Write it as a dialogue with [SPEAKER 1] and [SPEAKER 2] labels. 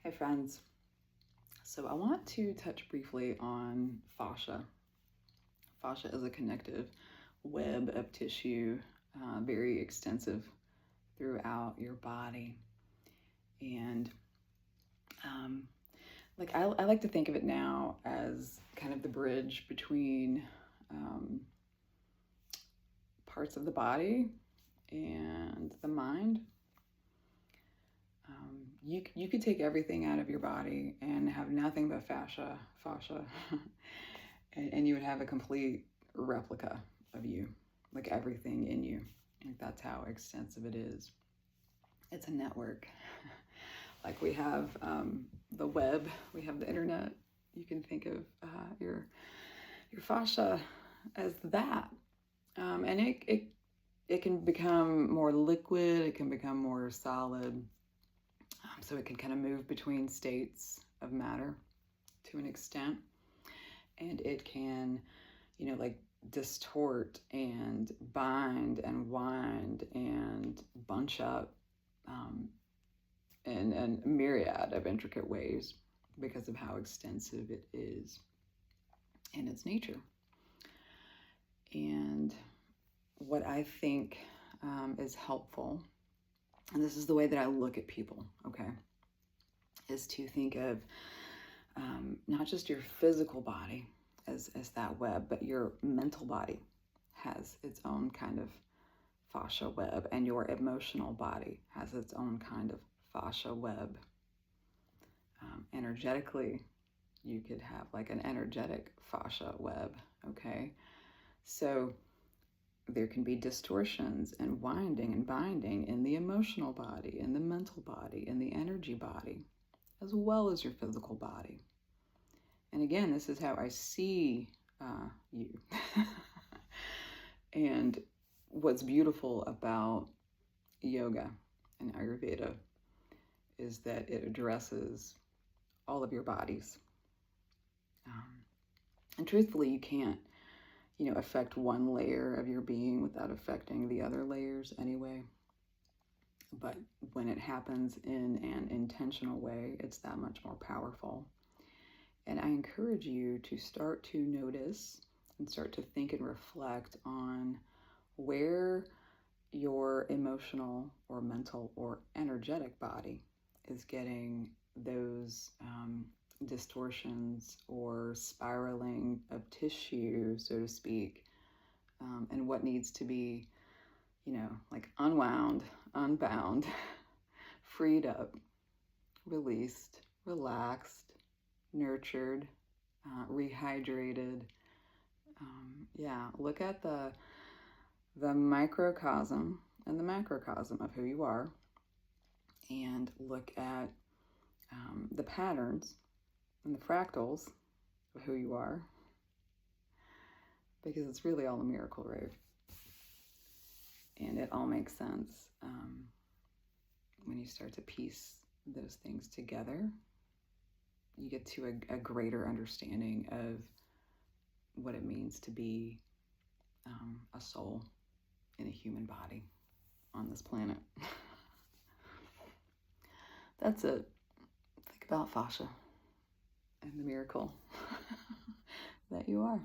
[SPEAKER 1] Hi friends. So I want to touch briefly on fascia. Fascia is a connective web of tissue, very extensive throughout your body. And I like to think of it now as kind of the bridge between parts of the body and the mind. You could take everything out of your body and have nothing but fascia, and you would have a complete replica of you, like everything in you. Like that's how extensive it is. It's a network. Like we have the web, we have the internet. You can think of your fascia as that, and it can become more liquid. It can become more solid. So it can kind of move between states of matter to an extent. And it can, like distort and bind and wind and bunch up in a myriad of intricate ways because of how extensive it is in its nature. And what I think is helpful, and this is the way that I look at people, okay, is to think of not just your physical body as that web, but your mental body has its own kind of fascia web, and your emotional body has its own kind of fascia web. Energetically, you could have like an energetic fascia web, okay? So there can be distortions and winding and binding in the emotional body, in the mental body, in the energy body, as well as your physical body. And again, this is how I see you. And what's beautiful about yoga and Ayurveda is that it addresses all of your bodies. And truthfully, you can't, affect one layer of your being without affecting the other layers anyway. But when it happens in an intentional way, it's that much more powerful. And I encourage you to start to notice and start to think and reflect on where your emotional or mental or energetic body is getting those distortions or spiraling of tissue, so to speak, and what needs to be, like unwound, unbound, freed up, released, relaxed, nurtured, rehydrated. Look at the microcosm and the macrocosm of who you are, and look at the patterns and the fractals of who you are, because it's really all a miracle, right? And it all makes sense when you start to piece those things together. You get to a greater understanding of what it means to be a soul in a human body on this planet. That's it. Think about fascia and the miracle that you are.